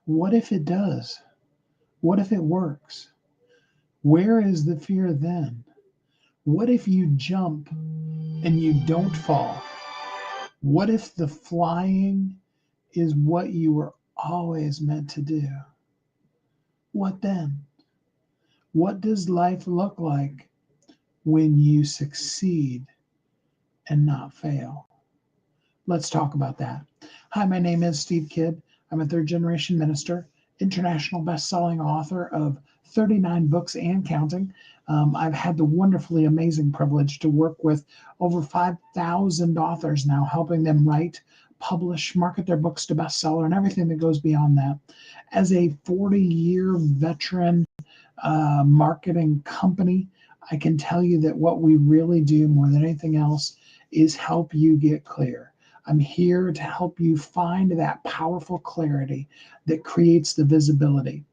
What if it does? What if it works? Where is the fear then? What if you jump and you don't fall? What if the flying is what you were always meant to do? What then? What does life look like when you succeed and not fail? Let's talk about that. Hi, my name is Steve Kidd. I'm a third generation minister, international best-selling author of 39 books and counting. I've had the wonderfully amazing privilege to work with over 5,000 authors now, helping them write, publish, market their books to bestseller, and everything that goes beyond that. As a 40-year veteran marketing company, I can tell you that what we really do more than anything else is help you get clear. I'm here to help you find that powerful clarity that creates the visibility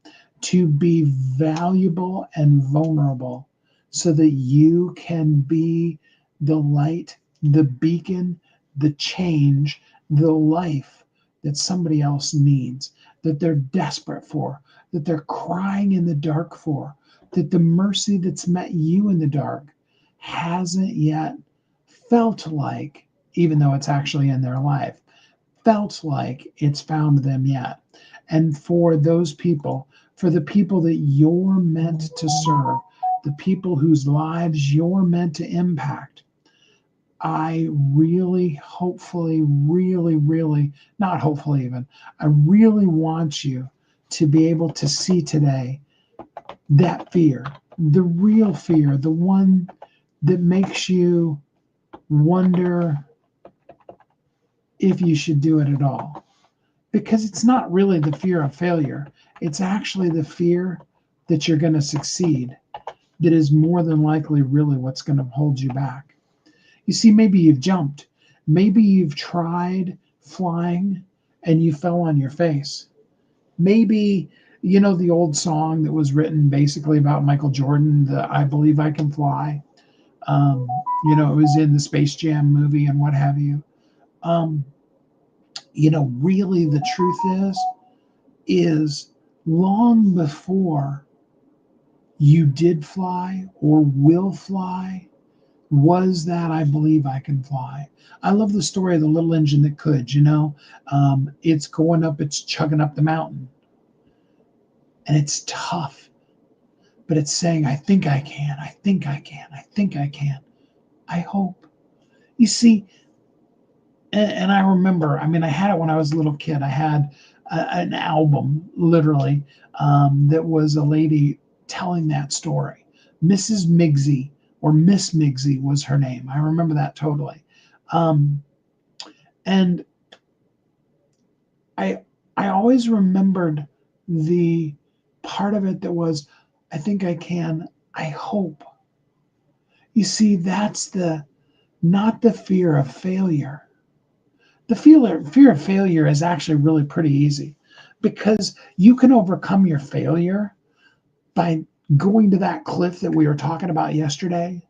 to be valuable and vulnerable so that you can be the light, the beacon, the change, the life that somebody else needs, that they're desperate for, that they're crying in the dark for, that the mercy that's met you in the dark hasn't yet felt like, even though it's actually in their life, felt like it's found them yet. And for those people, for the people that you're meant to serve, the people whose lives you're meant to impact, I really, hopefully, really, not hopefully even, I really want you to be able to see today that fear, the real fear, the one that makes you wonder if you should do it at all. Because it's not really the fear of failure, it's actually the fear that you're going to succeed that is more than likely really what's going to hold you back. You see, maybe you've jumped, maybe you've tried flying and you fell on your face. Maybe, you know, the old song that was written basically about Michael Jordan, the I Believe I Can Fly. Um, it was in the Space Jam movie and what have you. Um, really the truth is long before you did fly or will fly, was that I believe I can fly. I love the story of the little engine that could, it's going up, it's chugging up the mountain. And it's tough, but it's saying, I think I can, I think I can, I think I can. I hope. You see, and I remember, I had it when I was a little kid. I had an album, literally, that was a lady telling that story. Mrs. Miggsy, or Miss Miggsy was her name. I remember that totally. Um, and I I always remembered the part of it that was, I think I can, I hope. You see, that's not the fear of failure. The fear of failure is actually really pretty easy because you can overcome your failure by going to that cliff that we were talking about yesterday,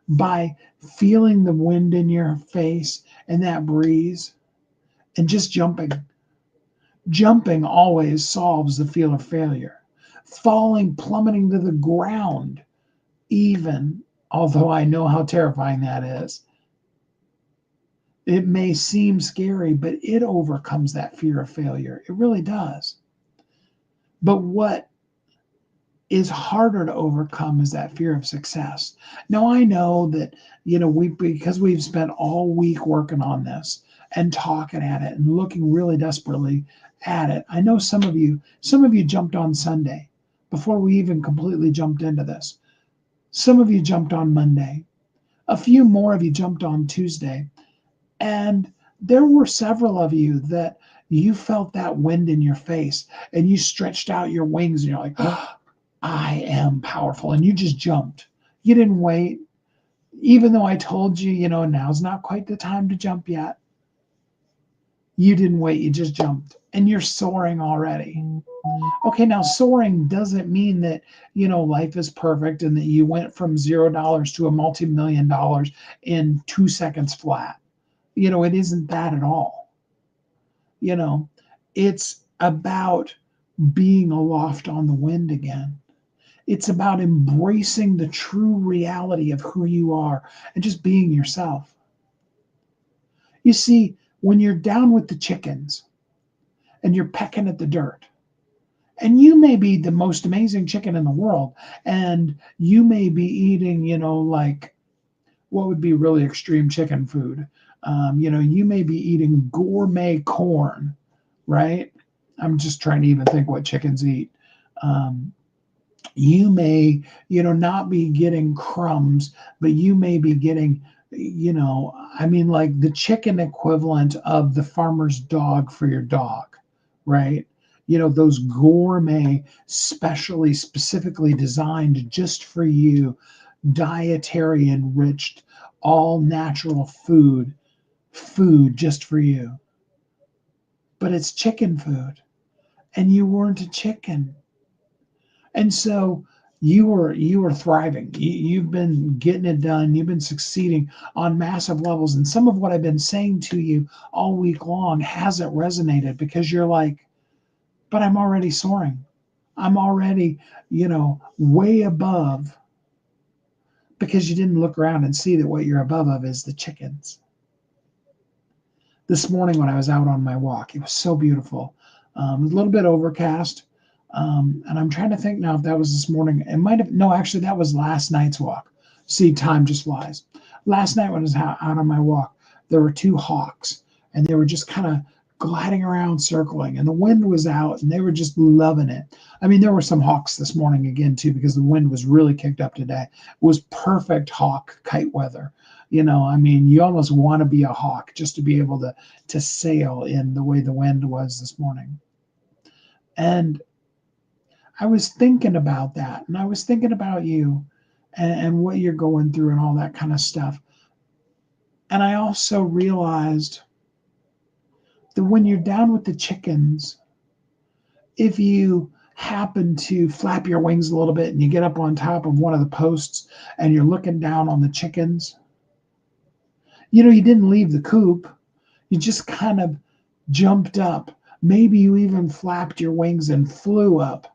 by feeling the wind in your face and that breeze and just jumping. Jumping always solves the fear of failure. Falling, plummeting to the ground, even, although I know how terrifying that is, it may seem scary, but it overcomes that fear of failure. It really does. But what is harder to overcome is that fear of success. Now I know that, because we've spent all week working on this and talking at it and looking really desperately at it. I know some of you jumped on Sunday before we even completely jumped into this. Some of you jumped on Monday. A few more of you jumped on Tuesday. And there were several of you that you felt that wind in your face and you stretched out your wings and you're like, oh, I am powerful. And you just jumped. You didn't wait. Even though I told you, now's not quite the time to jump yet. You didn't wait. You just jumped and you're soaring already. Okay, now soaring doesn't mean that, life is perfect and that you went from $0 to a multi-million dollars in 2 seconds flat. It isn't that at all. It's about being aloft on the wind again. It's about embracing the true reality of who you are and just being yourself. You see, when you're down with the chickens and you're pecking at the dirt, and you may be the most amazing chicken in the world, and you may be eating, like what would be really extreme chicken food. You may be eating gourmet corn, right? I'm just trying to even think what chickens eat. Um, you may, not be getting crumbs, but you may be getting, like the chicken equivalent of the farmer's dog for your dog, right? Those gourmet, specifically designed just for you, dietary enriched, all natural food just for you. But it's chicken food, and you weren't a chicken. And so you were thriving. You've been getting it done. You've been succeeding on massive levels. And some of what I've been saying to you all week long hasn't resonated because you're like, but I'm already soaring. I'm already, way above, because you didn't look around and see that what you're above of is the chickens. This morning when I was out on my walk, it was so beautiful. A little bit overcast. And I'm trying to think now if that was this morning. It might have, no, actually, that was last night's walk. See, time just flies. Last night when I was out on my walk, there were two hawks, and they were just kind of gliding around, circling, and the wind was out, and they were just loving it. I mean, there were some hawks this morning again, too, because the wind was really kicked up today. It was perfect hawk kite weather. You almost want to be a hawk just to be able to sail in the way the wind was this morning. And I was thinking about that, and I was thinking about you and what you're going through and all that kind of stuff. And I also realized that when you're down with the chickens, if you happen to flap your wings a little bit and you get up on top of one of the posts and you're looking down on the chickens, you didn't leave the coop. You just kind of jumped up. Maybe you even flapped your wings and flew up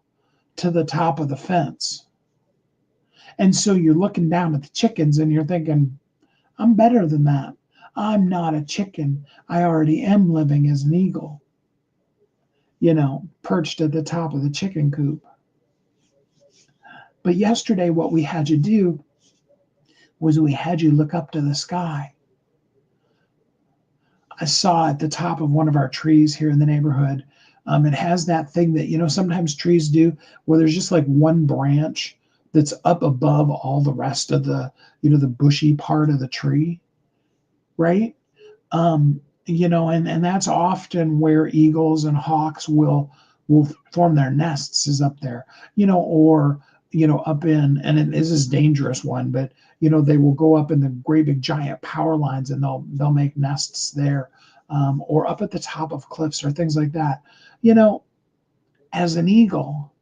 to the top of the fence. And so you're looking down at the chickens and you're thinking, I'm better than that. I'm not a chicken. I already am living as an eagle, perched at the top of the chicken coop. But yesterday, what we had you do was we had you look up to the sky. I saw at the top of one of our trees here in the neighborhood, it has that thing that, sometimes trees do where there's just like one branch that's up above all the rest of the bushy part of the tree, right? And that's often where eagles and hawks will form their nests, is up there, or, up in, and it is this dangerous one, but, they will go up in the great big giant power lines and they'll make nests there, or up at the top of cliffs or things like that. As an eagle,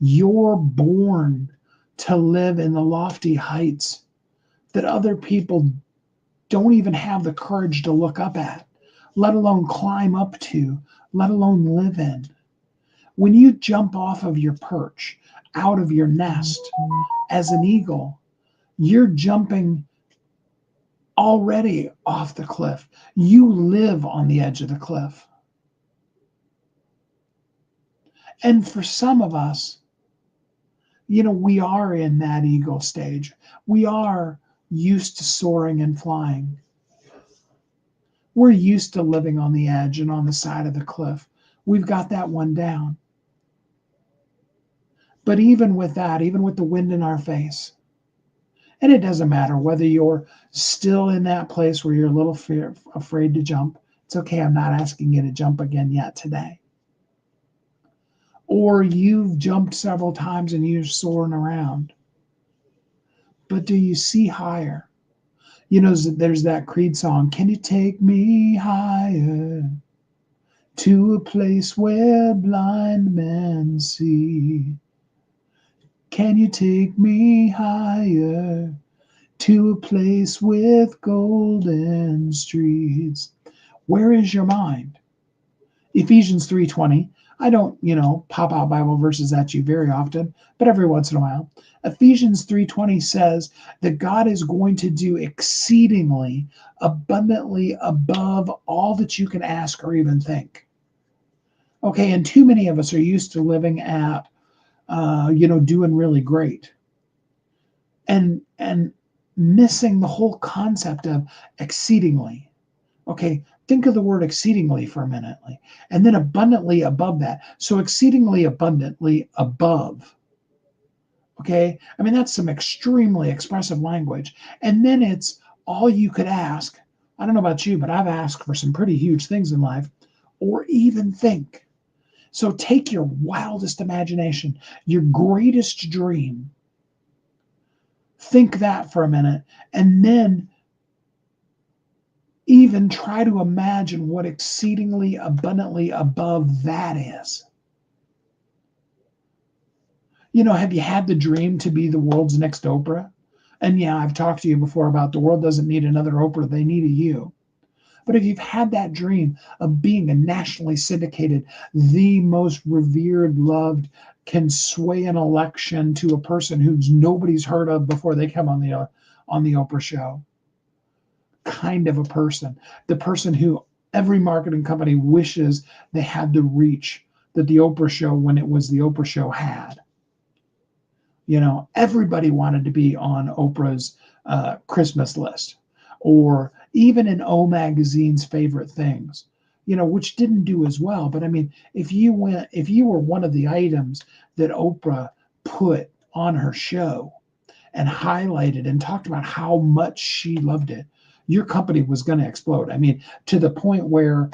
you're born to live in the lofty heights that other people don't even have the courage to look up at, let alone climb up to, let alone live in. When you jump off of your perch, out of your nest as an eagle, you're jumping already off the cliff. You live on the edge of the cliff. And for some of us, we are in that eagle stage. We are used to soaring and flying. We're used to living on the edge and on the side of the cliff. We've got that one down. But even with that, even with the wind in our face, and it doesn't matter whether you're still in that place where you're a little afraid to jump. It's okay. I'm not asking you to jump again yet today. Or you've jumped several times and you're soaring around. But do you see higher? There's that Creed song, can you take me higher to a place where blind men see? Can you take me higher to a place with golden streets? Where is your mind? Ephesians 3:20, I don't, pop out Bible verses at you very often, but every once in a while. Ephesians 3:20 says that God is going to do exceedingly abundantly above all that you can ask or even think. Okay, and too many of us are used to living at doing really great and missing the whole concept of exceedingly. Okay, think of the word exceedingly for a minute, and then abundantly above that. So exceedingly abundantly above. Okay, I mean, that's some extremely expressive language. And then it's all you could ask. I don't know about you, but I've asked for some pretty huge things in life, or even think. So take your wildest imagination, your greatest dream, think that for a minute, and then even try to imagine what exceedingly abundantly above that is. Have you had the dream to be the world's next Oprah? And yeah, I've talked to you before about the world doesn't need another Oprah, they need a you. But if you've had that dream of being a nationally syndicated, the most revered, loved, can sway an election to a person who's nobody's heard of before they come on the Oprah show, kind of a person, the person who every marketing company wishes they had the reach that the Oprah show, when it was the Oprah show, had. Everybody wanted to be on Oprah's Christmas list, or even in O Magazine's favorite things, which didn't do as well. But I mean, if you were one of the items that Oprah put on her show and highlighted and talked about how much she loved it, your company was going to explode. I mean, to the point where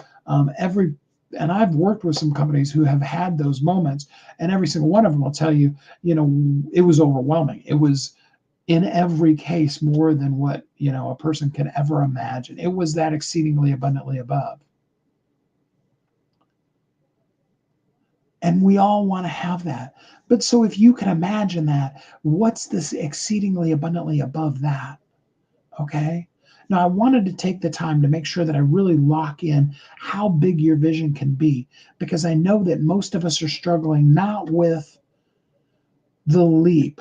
and I've worked with some companies who have had those moments, and every single one of them will tell you, it was overwhelming. It was in every case more than what, a person can ever imagine. It was that exceedingly abundantly above. And we all want to have that. But so if you can imagine that, what's this exceedingly abundantly above that? Okay. Now, I wanted to take the time to make sure that I really lock in how big your vision can be, because I know that most of us are struggling not with the leap.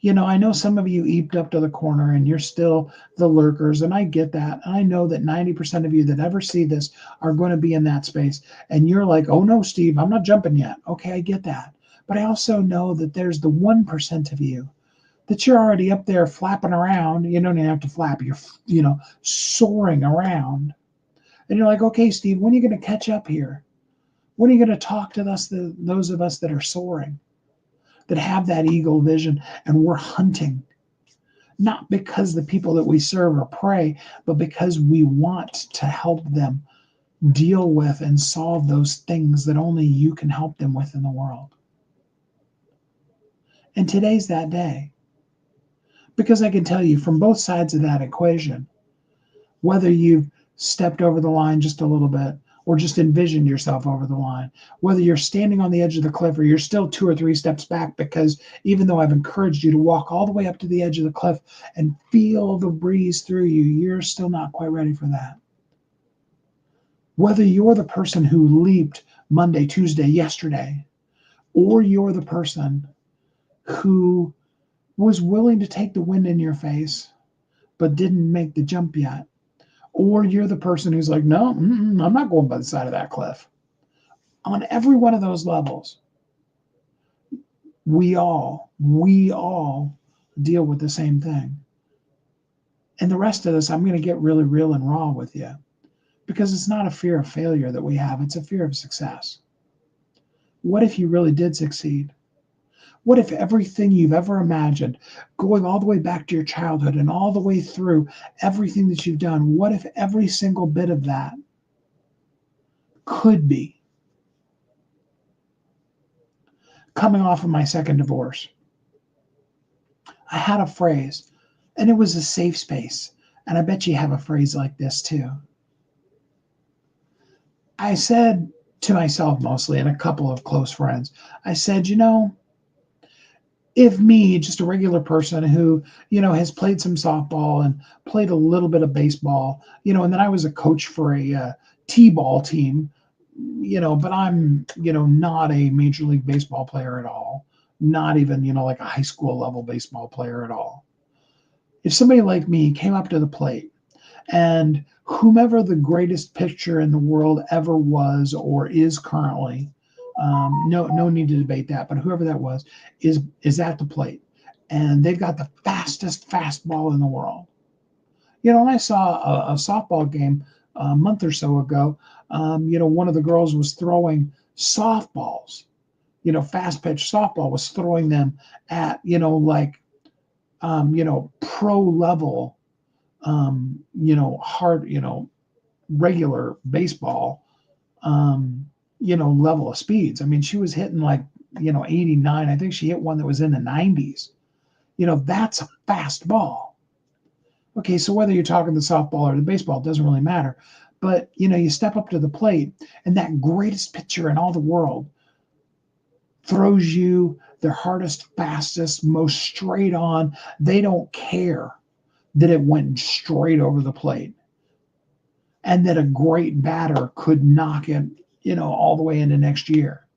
I know some of you eeped up to the corner and you're still the lurkers, and I get that. I know that 90% of you that ever see this are going to be in that space. And you're like, oh no, Steve, I'm not jumping yet. Okay, I get that. But I also know that there's the 1% of you that you're already up there flapping around. You don't even have to flap. You're, soaring around. And you're like, okay, Steve, when are you going to catch up here? When are you going to talk to us, those of us that are soaring, that have that eagle vision, and we're hunting? Not because the people that we serve are prey, but because we want to help them deal with and solve those things that only you can help them with in the world. And today's that day. Because I can tell you from both sides of that equation, whether you've stepped over the line just a little bit or just envisioned yourself over the line, whether you're standing on the edge of the cliff or you're still 2 or 3 steps back, because even though I've encouraged you to walk all the way up to the edge of the cliff and feel the breeze through you, you're still not quite ready for that. Whether you're the person who leaped Monday, Tuesday, yesterday, or you're the person who was willing to take the wind in your face, but didn't make the jump yet. Or you're the person who's like, no, I'm not going by the side of that cliff. On every one of those levels, we all deal with the same thing. And the rest of this, I'm going to get really real and raw with you, because it's not a fear of failure that we have. It's a fear of success. What if you really did succeed? What if everything you've ever imagined, going all the way back to your childhood and all the way through everything that you've done, what if every single bit of that could be? Coming off of my second divorce, I had a phrase, and it was a safe space. And I bet you have a phrase like this too. I said to myself mostly, and a couple of close friends, I said, if me, just a regular person who, has played some softball and played a little bit of baseball, and then I was a coach for a T-ball team, but I'm, not a Major League Baseball player at all. Not even, like a high school level baseball player at all. If somebody like me came up to the plate and whomever the greatest pitcher in the world ever was or is currently, no need to debate that, but whoever that was is at the plate, and they've got the fastest fastball in the world. And I saw a softball game a month or so ago. One of the girls was throwing softballs. Fast pitch softball, was throwing them at like pro level, hard, regular baseball, level of speeds. I mean, she was hitting like 89. I think she hit one that was in the 90s. That's a fast ball. Okay, so whether you're talking the softball or the baseball, it doesn't really matter. But you step up to the plate, and that greatest pitcher in all the world throws you their hardest, fastest, most straight on. They don't care that it went straight over the plate, and that a great batter could knock it, all the way into next year.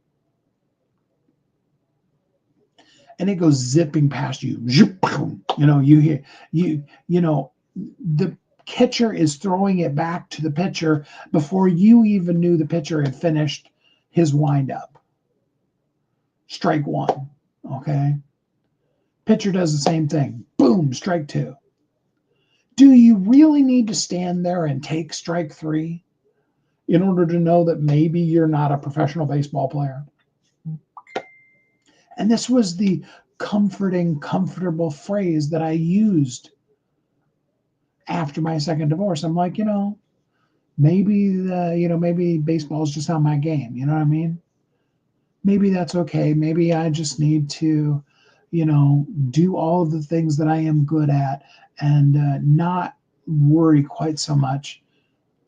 And it goes zipping past you. You hear the catcher is throwing it back to the pitcher before you even knew the pitcher had finished his windup. Strike one. Okay. Pitcher does the same thing. Boom, strike two. Do you really need to stand there and take strike three in order to know that maybe you're not a professional baseball player? And this was the comfortable phrase that I used after my second divorce. I'm like, maybe baseball is just not my game. You know what I mean? Maybe that's okay. Maybe I just need to, do all of the things that I am good at, and not worry quite so much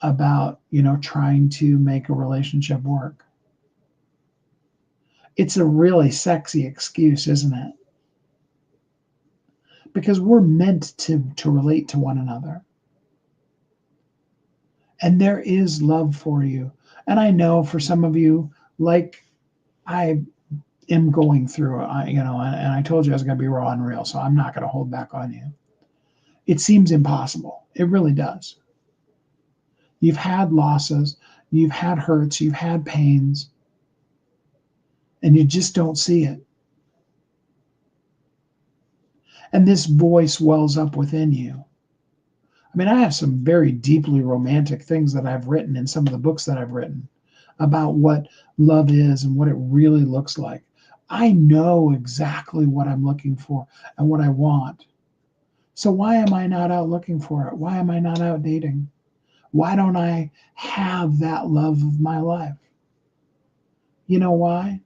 about, trying to make a relationship work. It's a really sexy excuse, isn't it? Because we're meant to relate to one another. And there is love for you. And I know for some of you, like I am going through, and I told you I was going to be raw and real, so I'm not going to hold back on you. It seems impossible. It really does. You've had losses, you've had hurts, you've had pains, and you just don't see it. And this voice wells up within you. I mean, I have some very deeply romantic things that I've written in some of the books that I've written about what love is and what it really looks like. I know exactly what I'm looking for and what I want. So why am I not out looking for it? Why am I not out dating? Why don't I have that love of my life? You know why?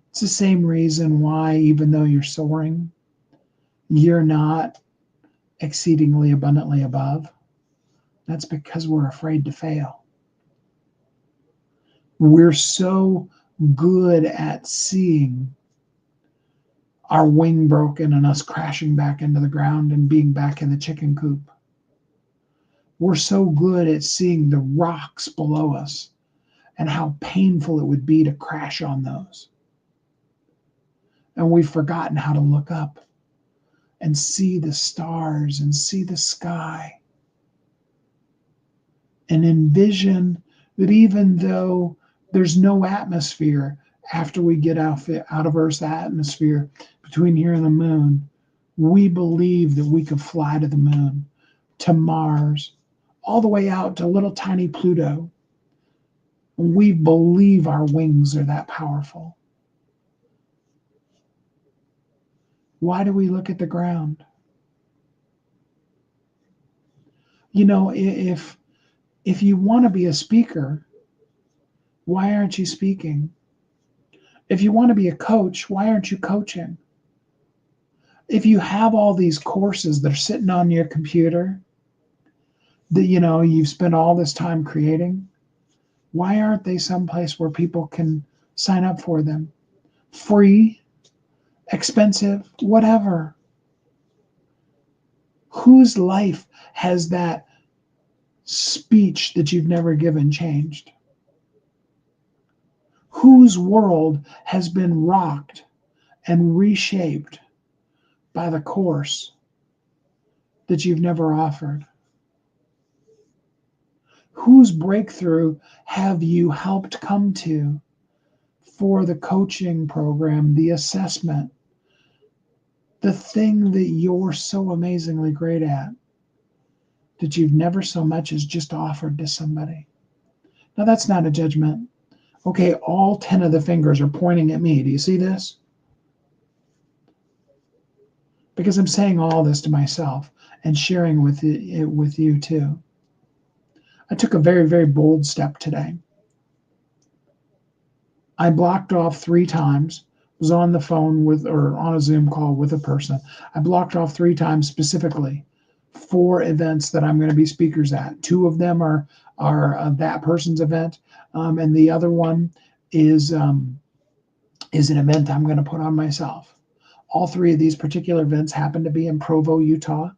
It's the same reason why, even though you're soaring, you're not exceedingly abundantly above. That's because we're afraid to fail. We're so good at seeing our wing broken and us crashing back into the ground and being back in the chicken coop. We're so good at seeing the rocks below us and how painful it would be to crash on those. And we've forgotten how to look up and see the stars and see the sky and envision that even though there's no atmosphere after we get out of Earth's atmosphere between here and the moon, we believe that we could fly to the moon, to Mars, all the way out to little tiny Pluto. We believe our wings are that powerful. Why do we look at the ground? If you want to be a speaker, why aren't you speaking? If you want to be a coach, why aren't you coaching? If you have all these courses that are sitting on your computer that you've spent all this time creating, why aren't they someplace where people can sign up for them? Free, expensive, whatever. Whose life has that speech that you've never given changed? whose world has been rocked and reshaped by the course that you've never offered? Whose breakthrough have you helped come to for the coaching program, the assessment, the thing that you're so amazingly great at that you've never so much as just offered to somebody? Now, that's not a judgment. Okay, all 10 of the fingers are pointing at me. Do you see this? Because I'm saying all this to myself and sharing it with you too. I took a very, very bold step today. I blocked off 3 times, was on the phone with or on a Zoom call with a person. I blocked off 3 times specifically 4 events that I'm going to be speakers at. 2 of them are that person's event, and the other one is an event I'm going to put on myself. All 3 of these particular events happen to be in Provo, Utah.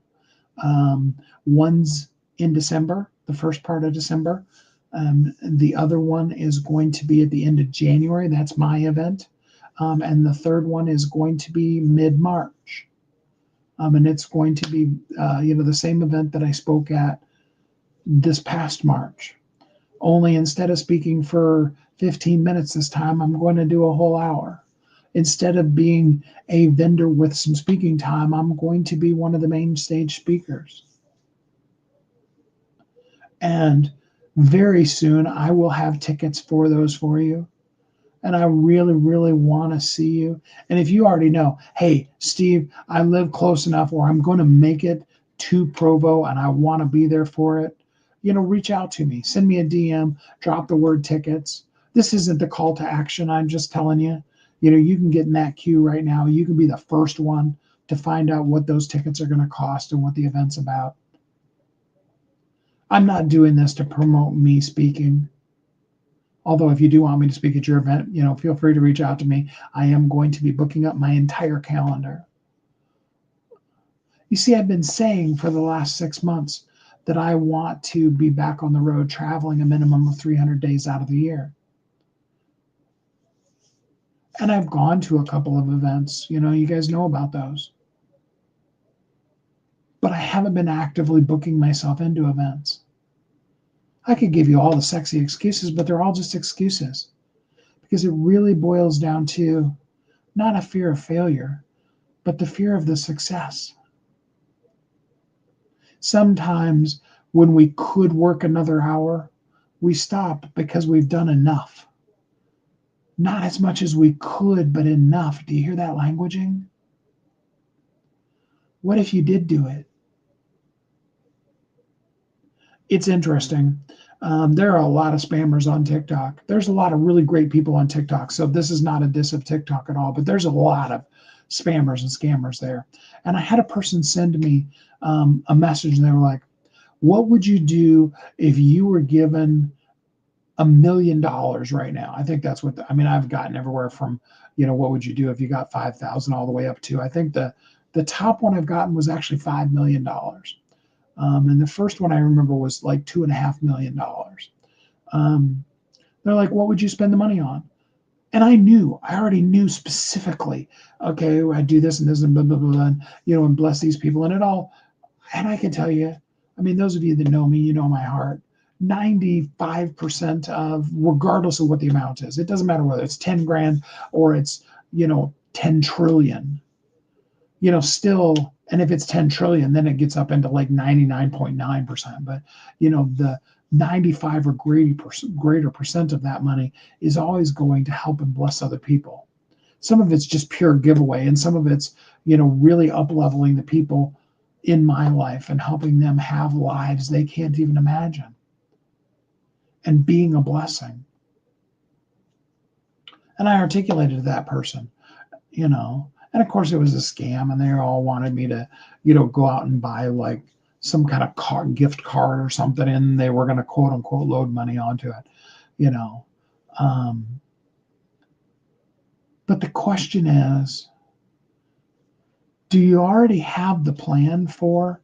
One's in December, the first part of December. The other one is going to be at the end of January. That's my event. And the third one is going to be mid-March. And it's going to be, the same event that I spoke at this past March. Only instead of speaking for 15 minutes this time, I'm going to do a whole hour. Instead of being a vendor with some speaking time, I'm going to be one of the main stage speakers. And very soon, I will have tickets for those for you. And I really, really want to see you. And if you already know, hey, Steve, I live close enough where I'm going to make it to Provo and I want to be there for it, reach out to me. Send me a DM, drop the word tickets. This isn't the call to action. I'm just telling you, you can get in that queue right now. You can be the first one to find out what those tickets are going to cost and what the event's about. I'm not doing this to promote me speaking. Although if you do want me to speak at your event, feel free to reach out to me. I am going to be booking up my entire calendar. You see, I've been saying for the last 6 months that I want to be back on the road traveling a minimum of 300 days out of the year. And I've gone to a couple of events. You guys know about those. But I haven't been actively booking myself into events. I could give you all the sexy excuses, but they're all just excuses. Because it really boils down to not a fear of failure, but the fear of the success. Sometimes when we could work another hour, we stop because we've done enough. Not as much as we could, but enough. Do you hear that languaging? What if you did do it? It's interesting. There are a lot of spammers on TikTok. There's a lot of really great people on TikTok. So this is not a diss of TikTok at all, but there's a lot of spammers and scammers there. And I had a person send me a message and they were like, what would you do if you were given $1 million right now? I think that's what, I've gotten everywhere from, what would you do if you got 5,000 all the way up to, I think the top one I've gotten was actually $5 million. And the first one I remember was like $2.5 million. They're like, what would you spend the money on? And I already knew specifically, okay, I do this and this and blah, blah, blah, and, and bless these people and it all. And I can tell you, those of you that know me, you know my heart, 95% of, regardless of what the amount is, it doesn't matter whether it's 10 grand or it's, 10 trillion, still, and if it's 10 trillion, then it gets up into like 99.9%. But, the 95 or greater percent of that money is always going to help and bless other people. Some of it's just pure giveaway, and some of it's, really up-leveling the people in my life and helping them have lives they can't even imagine and being a blessing. And I articulated to that person, and of course it was a scam and they all wanted me to, go out and buy like some kind of gift card or something, and they were going to quote unquote load money onto it, But the question is, do you already have the plan for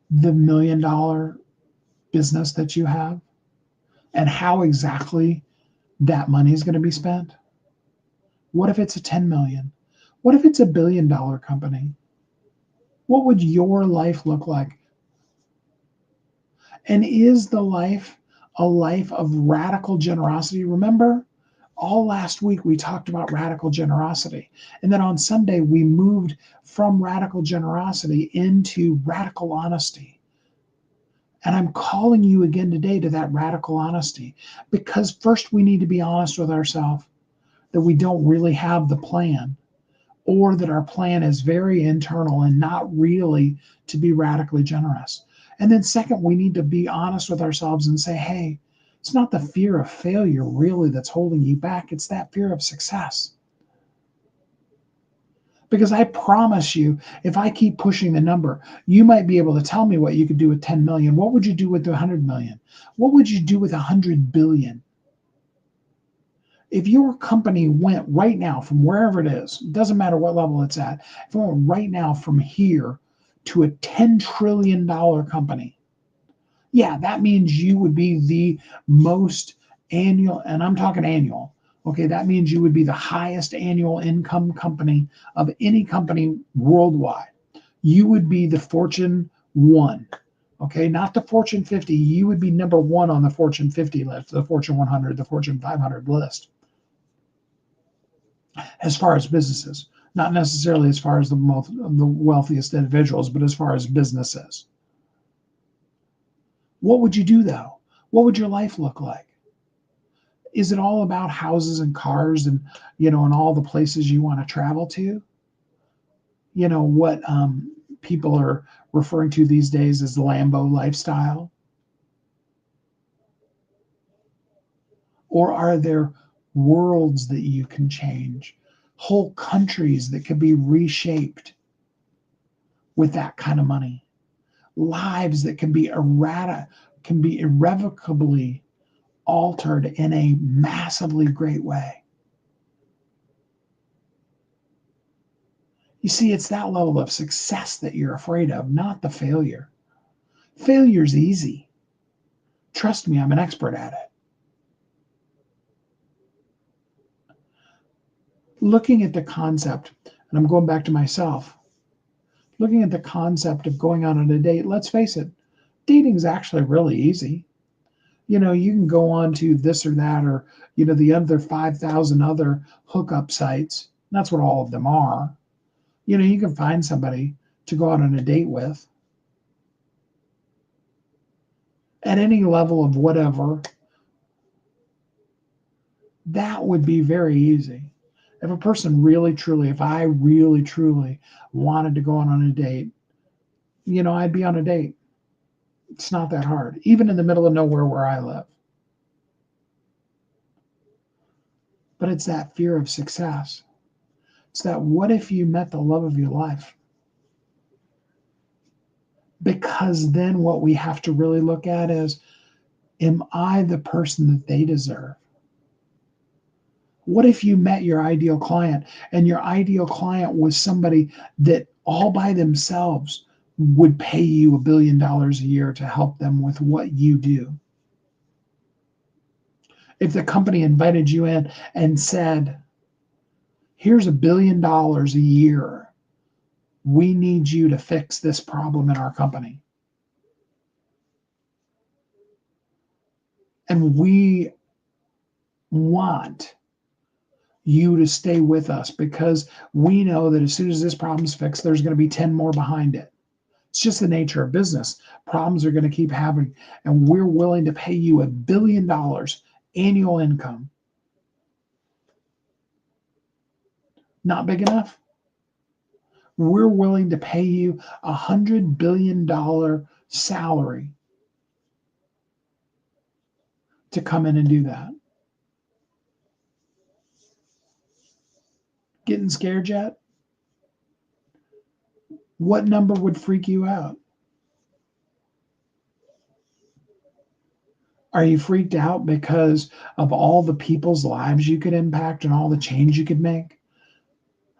the $1 million business that you have? And how exactly that money is going to be spent? What if it's a 10 million? What if it's $1 billion company? What would your life look like? And is the life a life of radical generosity? Remember, all last week we talked about radical generosity. And then on Sunday, we moved from radical generosity into radical honesty. And I'm calling you again today to that radical honesty, because first we need to be honest with ourselves that we don't really have the plan, or that our plan is very internal and not really to be radically generous. And then second, we need to be honest with ourselves and say, hey, it's not the fear of failure really that's holding you back. It's that fear of success. Because I promise you, if I keep pushing the number, you might be able to tell me what you could do with 10 million. What would you do with 100 million? What would you do with 100 billion? If your company went right now from wherever it is, it doesn't matter what level it's at, if it went right now from here to a $10 trillion company, yeah, that means you would be the most annual, and I'm talking annual. Okay, that means you would be the highest annual income company of any company worldwide. You would be the Fortune 1. Okay, not the Fortune 50. You would be number 1 on the Fortune 50 list, the Fortune 100, the Fortune 500 list, as far as businesses. Not necessarily as far as the wealthiest individuals, but as far as businesses. What would you do though? What would your life look like? Is it all about houses and cars and, and all the places you want to travel to? What people are referring to these days as the Lambo lifestyle? Or are there worlds that you can change, whole countries that can be reshaped with that kind of money, lives that can be irrevocably altered in a massively great way? You see, it's that level of success that you're afraid of, not the failure. Failure's easy. Trust me, I'm an expert at it. Looking at the concept, and I'm going back to myself, looking at the concept of going on a date, let's face it, dating is actually really easy. You can go on to this or that, or, the other 5,000 other hookup sites. That's what all of them are. You can find somebody to go out on a date with at any level of whatever. That would be very easy. If a person if I really truly wanted to go on a date, I'd be on a date. It's not that hard, even in the middle of nowhere where I live. But it's that fear of success. It's that, what if you met the love of your life? Because then what we have to really look at is, am I the person that they deserve? What if you met your ideal client and your ideal client was somebody that all by themselves would pay you $1 billion a year to help them with what you do? If the company invited you in and said, here's $1 billion a year, we need you to fix this problem in our company. And we want you to stay with us because we know that as soon as this problem's fixed, there's going to be 10 more behind it. It's just the nature of business. Problems are going to keep happening, and we're willing to pay you $1 billion annual income. Not big enough? We're willing to pay you $100 billion salary to come in and do that. Getting scared yet? What number would freak you out? Are you freaked out because of all the people's lives you could impact and all the change you could make?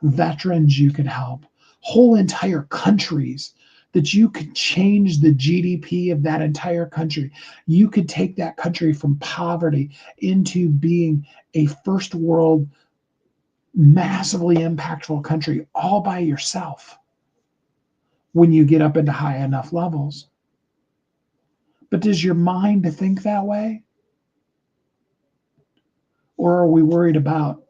Veterans you could help, whole entire countries that you could change the GDP of that entire country. You could take that country from poverty into being a first world, massively impactful country all by yourself when you get up into high enough levels. But does your mind think that way? Or are we worried about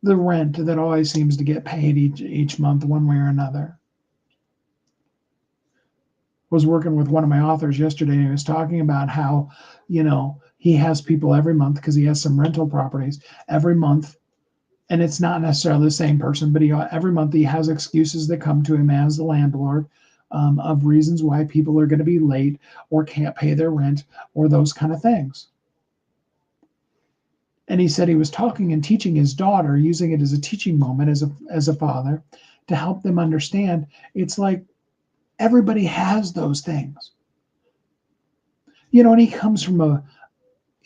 the rent that always seems to get paid each month one way or another? Was working with one of my authors yesterday, and he was talking about how, he has people every month because he has some rental properties every month, and it's not necessarily the same person, but every month he has excuses that come to him as the landlord, of reasons why people are going to be late or can't pay their rent or those kind of things. And he said he was talking and teaching his daughter, using it as a teaching moment as a father, to help them understand it's like everybody has those things. And he comes from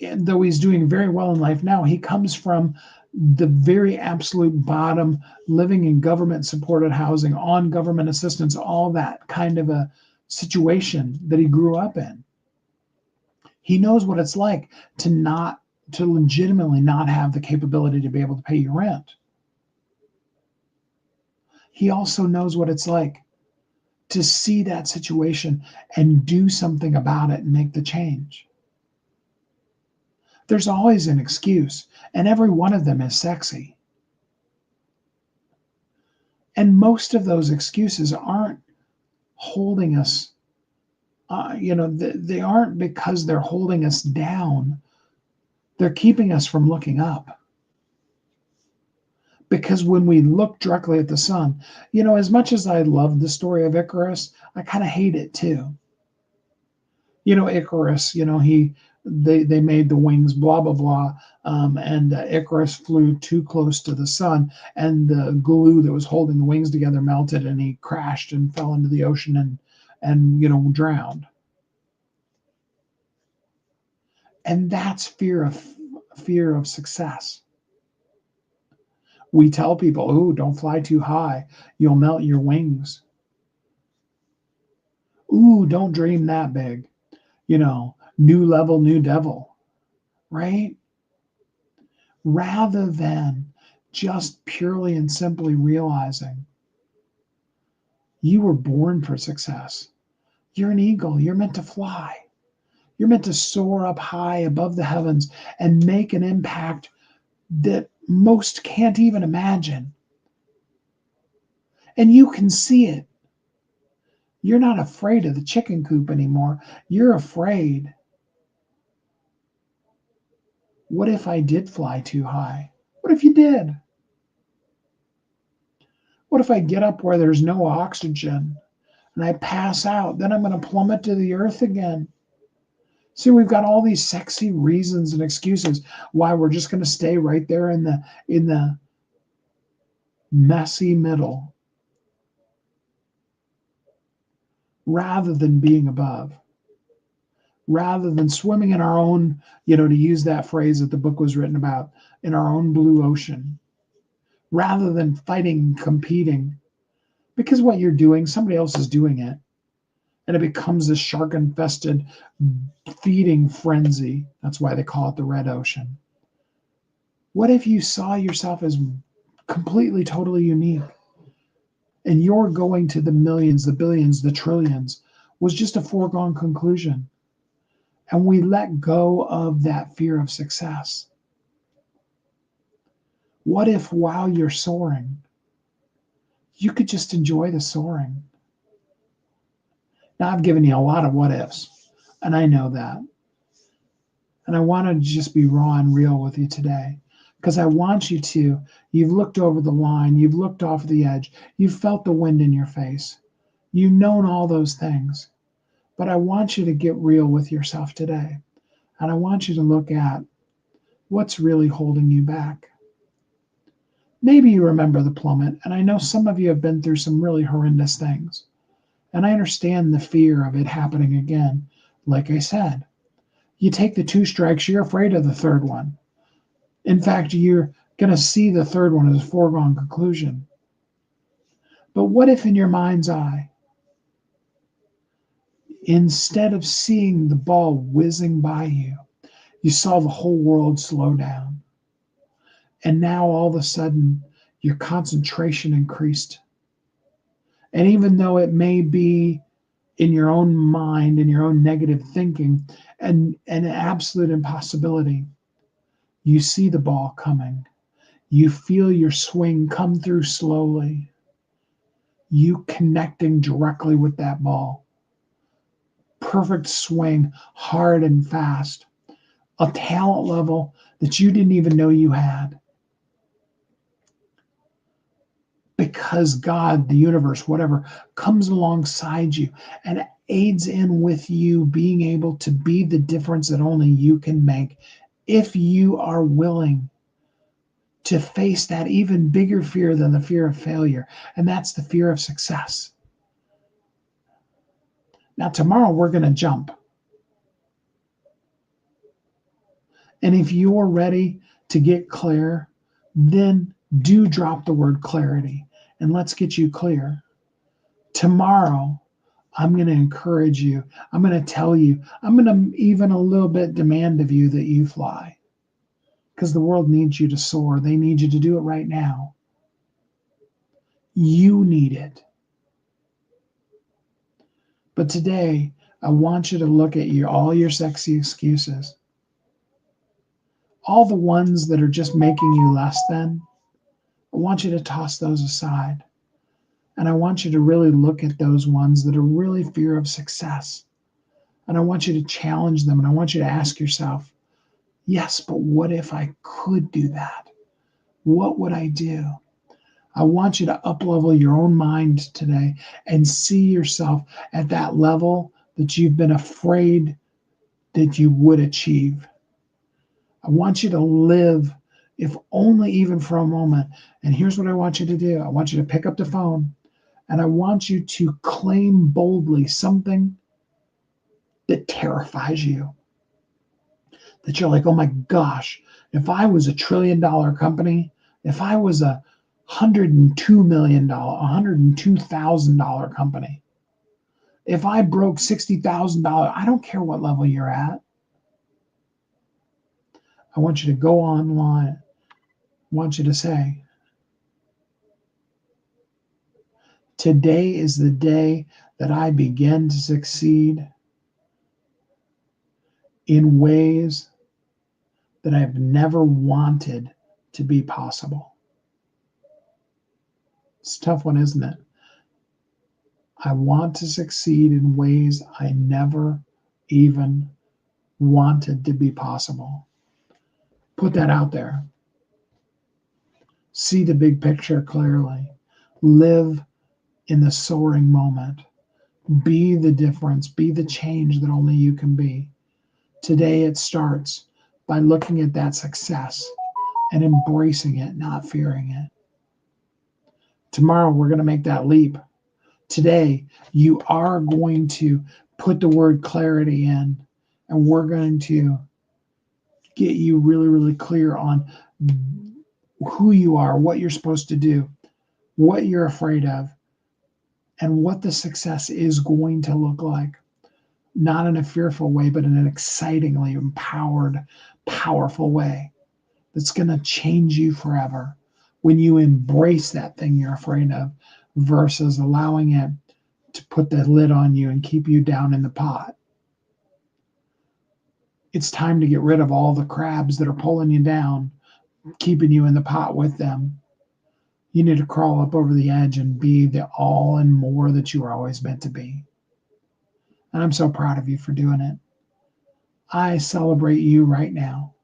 though he's doing very well in life now, he comes from the very absolute bottom, living in government supported housing, on government assistance, all that kind of a situation that he grew up in. He knows what it's like to legitimately not have the capability to be able to pay your rent. He also knows what it's like to see that situation and do something about it and make the change. There's always an excuse, and every one of them is sexy. And most of those excuses aren't holding us, they aren't because they're holding us down. They're keeping us from looking up. Because when we look directly at the sun, as much as I love the story of Icarus, I kind of hate it too. Icarus, they made the wings, blah, blah, blah. And Icarus flew too close to the sun, and the glue that was holding the wings together melted, and he crashed and fell into the ocean and drowned. And that's fear of success. We tell people, "Oh, don't fly too high. You'll melt your wings. Ooh, don't dream that big. New level, new devil," right? Rather than just purely and simply realizing you were born for success. You're an eagle. You're meant to fly. You're meant to soar up high above the heavens and make an impact that most can't even imagine. And you can see it. You're not afraid of the chicken coop anymore. You're afraid. What if I did fly too high? What if you did? What if I get up where there's no oxygen and I pass out? Then I'm going to plummet to the earth again. See, we've got all these sexy reasons and excuses why we're just going to stay right there in the messy middle rather than being above, rather than swimming in our own, to use that phrase that the book was written about, in our own blue ocean, rather than fighting, competing. Because what you're doing, somebody else is doing it. And it becomes this shark-infested feeding frenzy. That's why they call it the red ocean. What if you saw yourself as completely, totally unique? And your going to the millions, the billions, the trillions was just a foregone conclusion. And we let go of that fear of success. What if while you're soaring, you could just enjoy the soaring? Now, I've given you a lot of what ifs, and I know that. And I want to just be raw and real with you today, because I want you've looked over the line, you've looked off the edge, you've felt the wind in your face, you've known all those things. But I want you to get real with yourself today. And I want you to look at what's really holding you back. Maybe you remember the plummet, and I know some of you have been through some really horrendous things. And I understand the fear of it happening again. Like I said, you take the 2 strikes, you're afraid of the third one. In fact, you're going to see the third one as a foregone conclusion. But what if in your mind's eye, instead of seeing the ball whizzing by you, you saw the whole world slow down? And now all of a sudden, your concentration increased. And even though it may be in your own mind, in your own negative thinking, and an absolute impossibility, you see the ball coming. You feel your swing come through slowly. You connecting directly with that ball. Perfect swing, hard and fast. A talent level that you didn't even know you had. Because God, the universe, whatever, comes alongside you and aids in with you being able to be the difference that only you can make if you are willing to face that even bigger fear than the fear of failure, and that's the fear of success. Now, tomorrow we're going to jump. And if you're ready to get clear, then do drop the word clarity and let's get you clear. Tomorrow, I'm going to encourage you. I'm going to tell you. I'm going to even a little bit demand of you that you fly because the world needs you to soar. They need you to do it right now. You need it. But today, I want you to look at all your sexy excuses, all the ones that are just making you less than. I want you to toss those aside. And I want you to really look at those ones that are really fear of success. And I want you to challenge them. And I want you to ask yourself, yes, but what if I could do that? What would I do? I want you to up-level your own mind today and see yourself at that level that you've been afraid that you would achieve. I want you to live, if only even for a moment. And here's what I want you to do. I want you to pick up the phone and I want you to claim boldly something that terrifies you. That you're like, oh my gosh, if I was a $1 trillion company, if I was a $102 million, $102,000 company, if I broke $60,000, I don't care what level you're at. I want you to go online. I want you to say, today is the day that I begin to succeed in ways that I've never wanted to be possible. It's a tough one, isn't it? I want to succeed in ways I never even wanted to be possible. Put that out there. See the big picture clearly. Live in the soaring moment. Be the difference. Be the change that only you can be. Today it starts by looking at that success and embracing it, not fearing it. Tomorrow we're going to make that leap. Today you are going to put the word clarity in, and we're going to get you really, really clear on who you are, what you're supposed to do, what you're afraid of, and what the success is going to look like. Not in a fearful way, but in an excitingly empowered, powerful way that's going to change you forever when you embrace that thing you're afraid of versus allowing it to put the lid on you and keep you down in the pot. It's time to get rid of all the crabs that are pulling you down, keeping you in the pot with them. You need to crawl up over the edge and be the all and more that you were always meant to be. And I'm so proud of you for doing it. I celebrate you right now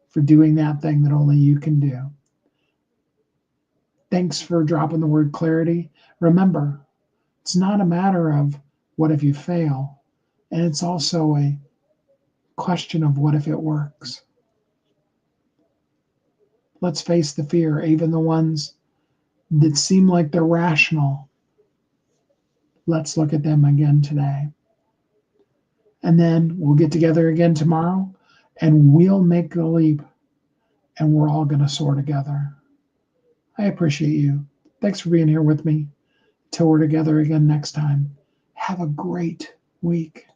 for doing that thing that only you can do. Thanks for dropping the word clarity. Remember, it's not a matter of what if you fail, and it's also a question of what if it works. Let's face the fear, even the ones that seem like they're rational. Let's look at them again today. And then we'll get together again tomorrow and we'll make the leap and we're all going to soar together. I appreciate you. Thanks for being here with me. Till we're together again next time, have a great week.